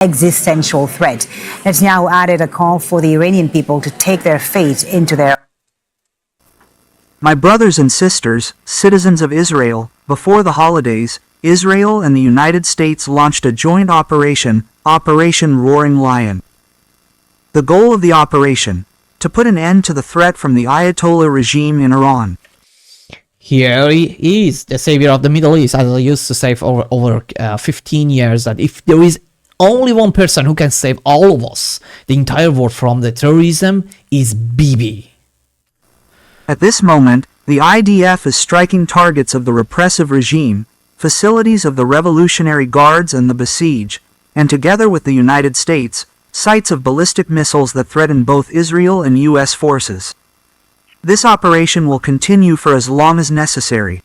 existential threat. Netanyahu added a call for the Iranian people to take their fate into their... My brothers and sisters, citizens of Israel, before the holidays, Israel and the United States launched a joint operation, Operation Roaring Lion. The goal of the operation: to put an end to the threat from the Ayatollah regime in Iran. Here he is, the savior of the Middle East, as I used to say for over 15 years, that if there is only one person who can save all of us, the entire world, from the terrorism, is Bibi. At this moment, the IDF is striking targets of the repressive regime, facilities of the Revolutionary Guards and the Besiege, and together with the United States, sites of ballistic missiles that threaten both Israel and U.S. forces. This operation will continue for as long as necessary.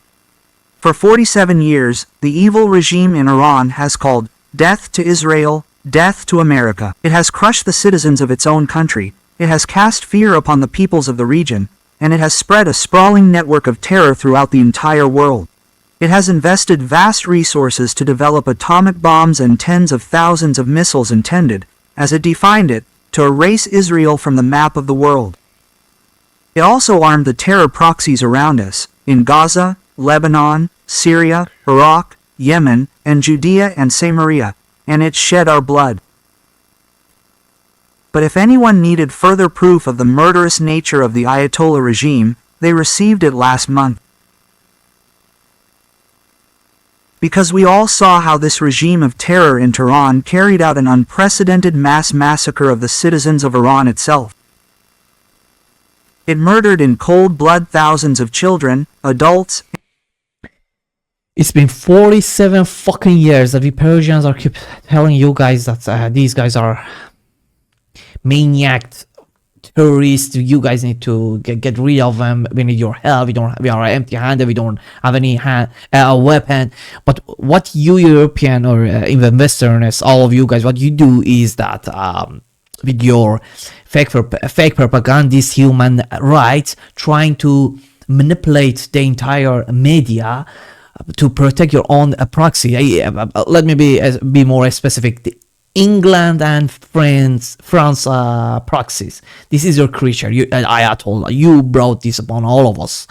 For 47 years, the evil regime in Iran has called death to Israel, death to America. It has crushed the citizens of its own country, it has cast fear upon the peoples of the region, and it has spread a sprawling network of terror throughout the entire world. It has invested vast resources to develop atomic bombs and tens of thousands of missiles intended, as it defined it, to erase Israel from the map of the world. It also armed the terror proxies around us, in Gaza, Lebanon, Syria, Iraq, Yemen, and Judea and Samaria, and it shed our blood. But if anyone needed further proof of the murderous nature of the Ayatollah regime, they received it last month. Because we all saw how this regime of terror in Tehran carried out an unprecedented mass massacre of the citizens of Iran itself. It murdered in cold blood thousands of children, adults. It's been 47 fucking years that we Persians are keep telling you guys that these guys are maniac terrorists. You guys need to get rid of them. We need your help. We are empty-handed. We don't have any weapon. But what you European or even Westerners, all of you guys, what you do is that with your fake propagandist human rights, trying to manipulate the entire media to protect your own proxy. Let me be more specific. The England and France proxies. This is your creature. Ayatollah. You brought this upon all of us.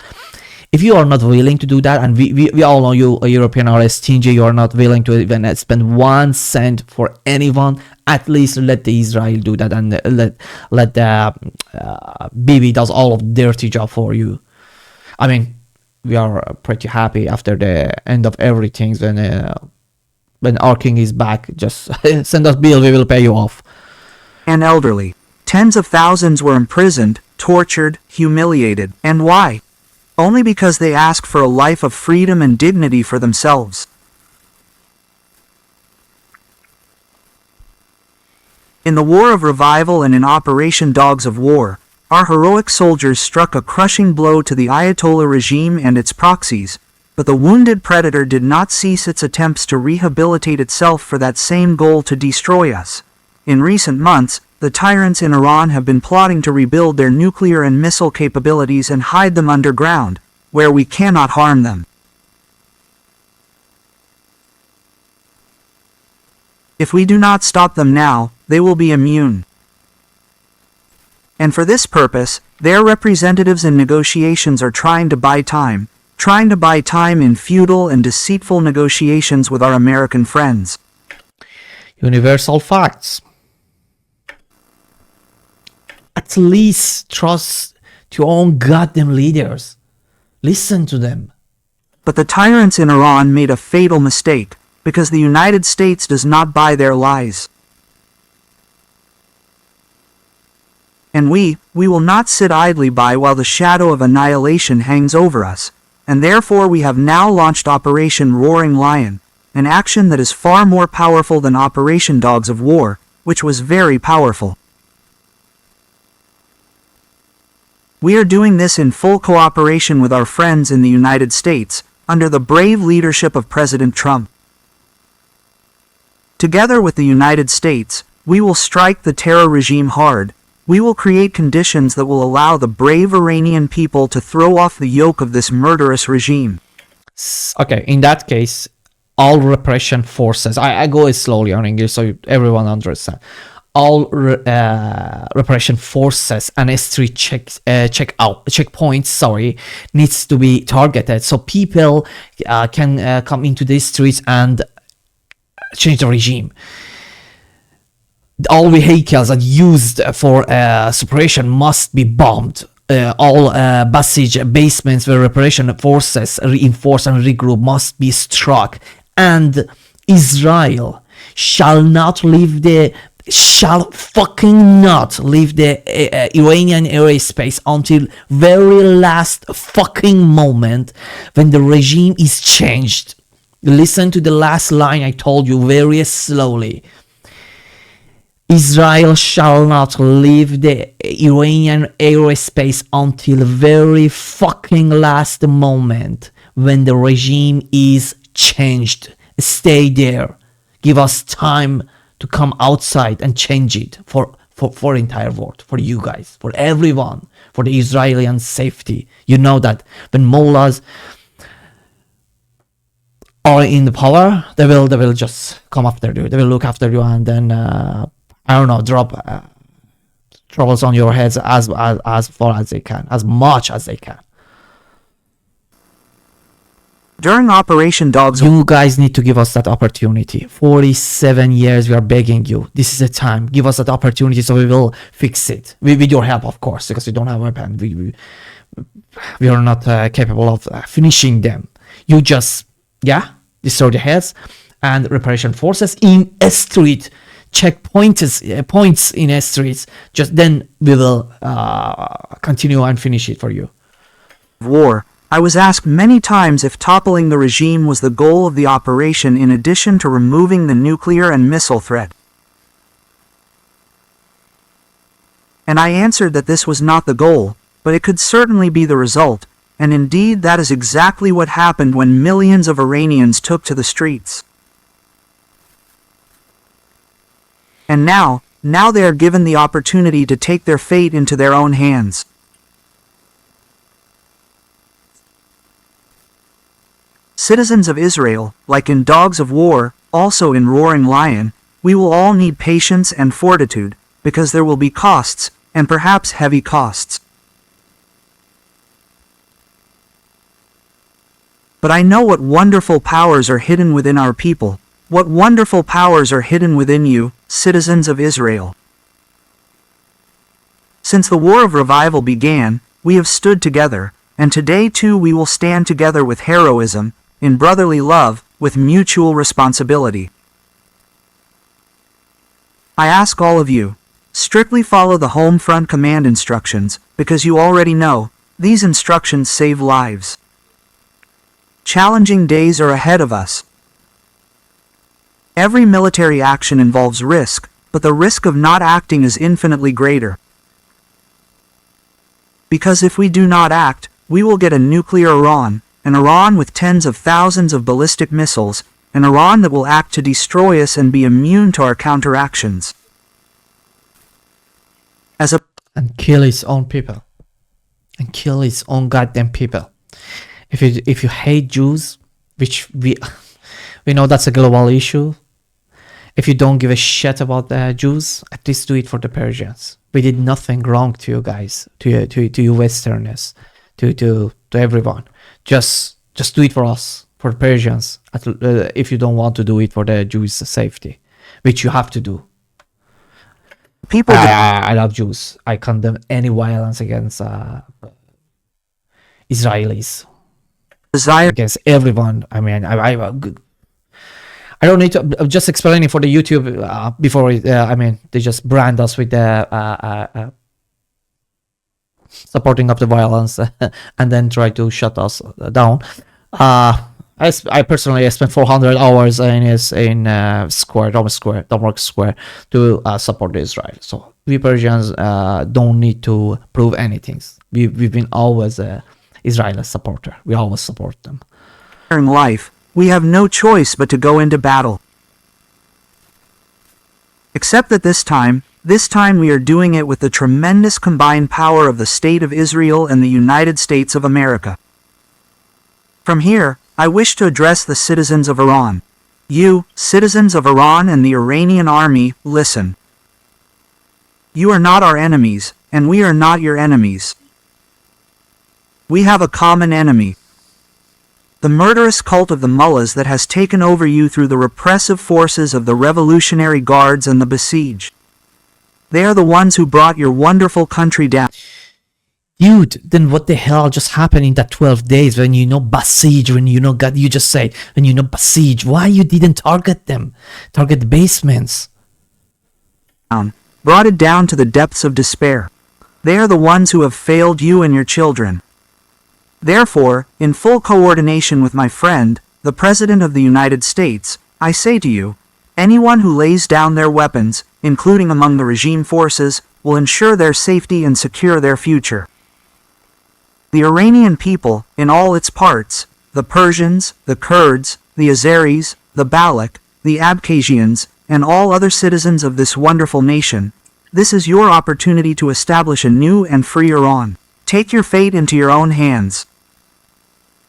If you are not willing to do that, and we all know you European are stingy, you are not willing to even spend 1 cent for anyone, at least let the Israel do that, and let the Bibi does all of the dirty job for you. I mean, we are pretty happy after the end of everything when our king is back. Just send us bill, we will pay you off. And elderly. Tens of thousands were imprisoned, tortured, humiliated. And why? Only because they asked for a life of freedom and dignity for themselves. In the War of Revival and in Operation Dogs of War, our heroic soldiers struck a crushing blow to the Ayatollah regime and its proxies, but the wounded predator did not cease its attempts to rehabilitate itself for that same goal to destroy us. In recent months, the tyrants in Iran have been plotting to rebuild their nuclear and missile capabilities and hide them underground, where we cannot harm them. If we do not stop them now, they will be immune. And for this purpose, their representatives in negotiations are trying to buy time in futile and deceitful negotiations with our American friends. Universal facts. At least trust your own goddamn leaders. Listen to them. But the tyrants in Iran made a fatal mistake, because the United States does not buy their lies. And we will not sit idly by while the shadow of annihilation hangs over us, and therefore we have now launched Operation Roaring Lion, an action that is far more powerful than Operation Dogs of War, which was very powerful. We are doing this in full cooperation with our friends in the United States, under the brave leadership of President Trump. Together with the United States, we will strike the terror regime hard. We will create conditions that will allow the brave Iranian people to throw off the yoke of this murderous regime. Okay, in that case, all repression forces. I go slowly on English so everyone understands. All repression forces and street checkpoints, needs to be targeted so people can come into these streets and change the regime. All vehicles that used for suppression must be bombed. All passage basements where repression forces reinforce and regroup must be struck, and Israel shall fucking not leave the Iranian airspace until very last fucking moment when the regime is changed. Listen to the last line I told you very slowly. Israel shall not leave the Iranian airspace until very fucking last moment when the regime is changed. Stay there. Give us time to come outside and change it for the entire world, for you guys, for everyone, for the Israeli safety. You know that when mullahs are in the power, they will just come after you. They will look after you and then drop troubles on your heads as far as they can, as much as they can. During Operation Dogs, you guys need to give us that opportunity. 47 years we are begging you. This is the time. Give us that opportunity so we will fix it. With your help, of course, because we don't have a weapon. We are not capable of finishing them. You just, destroy the heads and repression forces in a street. Points in a streets. Just then we will continue and finish it for you. War. I was asked many times if toppling the regime was the goal of the operation in addition to removing the nuclear and missile threat. And I answered that this was not the goal, but it could certainly be the result, and indeed that is exactly what happened when millions of Iranians took to the streets. And now they are given the opportunity to take their fate into their own hands. Citizens of Israel, like in Dogs of War, also in Roaring Lion, we will all need patience and fortitude, because there will be costs, and perhaps heavy costs. But I know what wonderful powers are hidden within our people, what wonderful powers are hidden within you, citizens of Israel. Since the War of Revival began, we have stood together, and today too we will stand together with heroism, in brotherly love, with mutual responsibility. I ask all of you, strictly follow the home front command instructions, because you already know, these instructions save lives. Challenging days are ahead of us. Every military action involves risk, but the risk of not acting is infinitely greater. Because if we do not act, we will get a nuclear Iran, an Iran with tens of thousands of ballistic missiles, an Iran that will act to destroy us and be immune to our counteractions. And kill its own people. And kill its own goddamn people. If you hate Jews, which we know that's a global issue, if you don't give a shit about the Jews, at least do it for the Persians. We did nothing wrong to you guys, to you Westerners, to everyone. Just do it for us, for the Persians, if you don't want to do it for the Jews' safety, which you have to do. I love Jews. I condemn any violence against Israelis. Against everyone. I mean, I don't need to. I'm just explaining for the YouTube before. They just brand us with the supporting of the violence and then try to shut us down. I personally spent 400 hours in Domrk Square to support Israel. So we Persians don't need to prove anything. We've been always Israeli supporter. We always support them. In life, we have no choice but to go into battle. Except that this time we are doing it with the tremendous combined power of the State of Israel and the United States of America. From here, I wish to address the citizens of Iran. You, citizens of Iran and the Iranian army, listen. You are not our enemies, and we are not your enemies. We have a common enemy. The murderous cult of the mullahs that has taken over you through the repressive forces of the Revolutionary Guards and the besieged. They are the ones who brought your wonderful country down. Dude, then what the hell just happened in that 12 days when besiege, when God, you just say, when besiege, why you didn't target them? Target the basements. Brought it down to the depths of despair. They are the ones who have failed you and your children. Therefore, in full coordination with my friend, the President of the United States, I say to you, anyone who lays down their weapons, including among the regime forces, will ensure their safety and secure their future. The Iranian people, in all its parts, the Persians, the Kurds, the Azeris, the Baloch, the Abkhazians, and all other citizens of this wonderful nation, this is your opportunity to establish a new and free Iran. Take your fate into your own hands.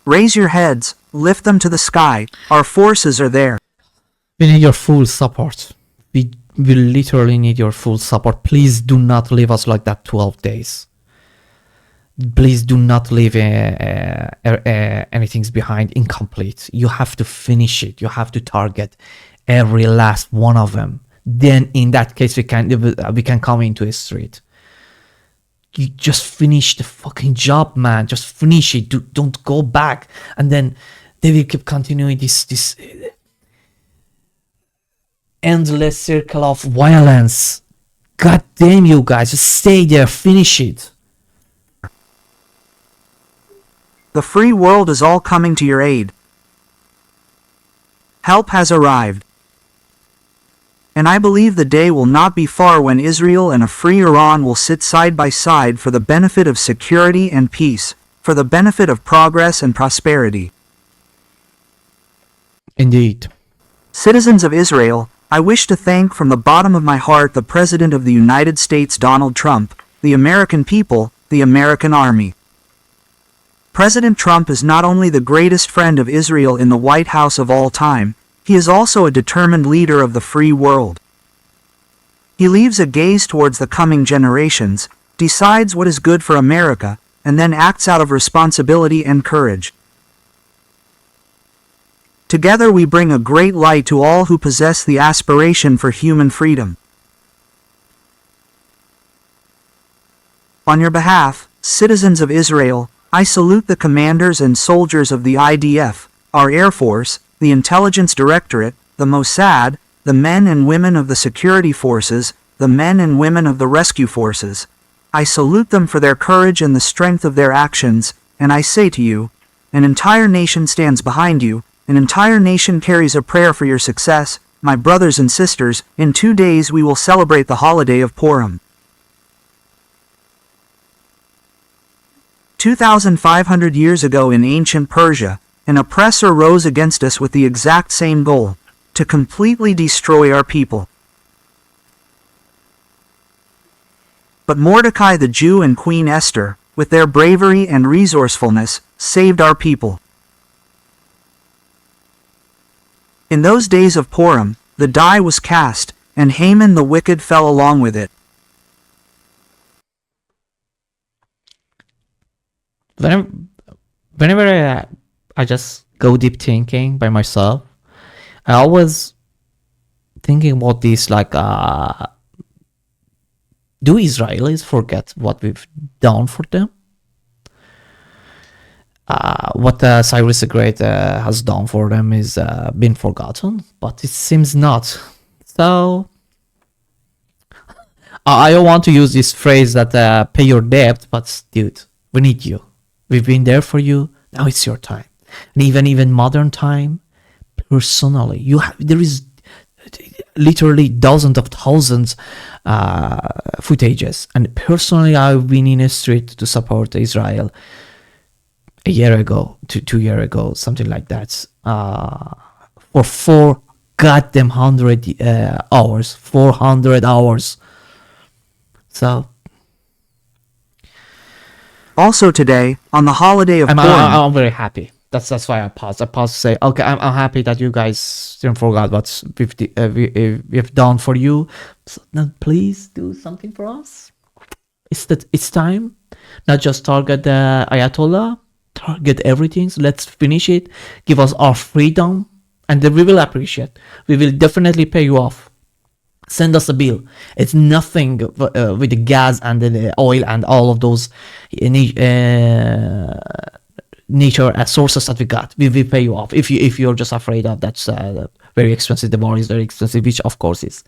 Raise your heads, lift them to the sky, our forces are there. We need your full support. We literally need your full support. Please do not leave us like that 12 days. Please do not leave anything behind incomplete. You have to finish it. You have to target every last one of them. Then in that case we can come into a street. You just finish the fucking job, man. Just finish it. Don't go back. And then they will keep continuing this endless circle of violence. God damn you guys. Just stay there. Finish it. The free world is all coming to your aid. Help has arrived. And I believe the day will not be far when Israel and a free Iran will sit side by side for the benefit of security and peace, for the benefit of progress and prosperity. Indeed. Citizens of Israel, I wish to thank from the bottom of my heart the President of the United States, Donald Trump, the American people, the American army. President Trump is not only the greatest friend of Israel in the White House of all time, he is also a determined leader of the free world. He leaves a gaze towards the coming generations, decides what is good for America, and then acts out of responsibility and courage. Together we bring a great light to all who possess the aspiration for human freedom. On your behalf, citizens of Israel, I salute the commanders and soldiers of the IDF, our Air Force, the Intelligence Directorate, the Mossad, the men and women of the security forces, the men and women of the rescue forces. I salute them for their courage and the strength of their actions, and I say to you, an entire nation stands behind you, an entire nation carries a prayer for your success. My brothers and sisters, in 2 days we will celebrate the holiday of Purim. 2,500 years ago in ancient Persia, an oppressor rose against us with the exact same goal, to completely destroy our people. But Mordecai the Jew and Queen Esther, with their bravery and resourcefulness, saved our people. In those days of Purim, the die was cast, and Haman the wicked fell along with it. Whenever I just go deep thinking by myself, I always thinking about this like, do Israelis forget what we've done for them? What Cyrus the Great has done for them is been forgotten, but it seems not. So I don't want to use this phrase that pay your debt, but dude, we need you. We've been there for you. Now it's your time. And even modern time, personally, there is literally dozens of thousands footages. And personally, I've been in a street to support Israel a year ago, 2 years ago, something like that, for 4 goddamn 100 hours, 400 hours. So also today, on the holiday of Purim, I'm very happy. That's why I paused. I paused to say, okay, I'm happy that you guys didn't forget what we've done for you. So now please do something for us. It's time. Not just target the Ayatollah, target everything. So let's finish it. Give us our freedom, and then we will appreciate. We will definitely pay you off. Send us a bill. It's nothing with the gas and the oil and all of those nature sources that we got. We will pay you off. If you're just afraid of that's very expensive. The war is very expensive, which of course is.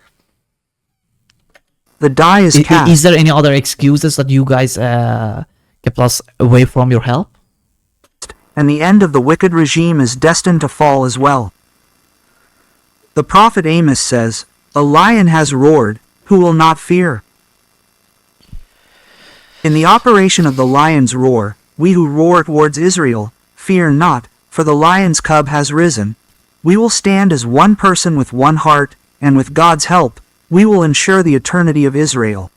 The die is cast. Is there any other excuses that you guys kept us away from your help? And the end of the wicked regime is destined to fall as well. The prophet Amos says, "A lion has roared, who will not fear?" In the operation of the lion's roar, we who roar towards Israel, fear not, for the lion's cub has risen. We will stand as one person with one heart, and with God's help, we will ensure the eternity of Israel.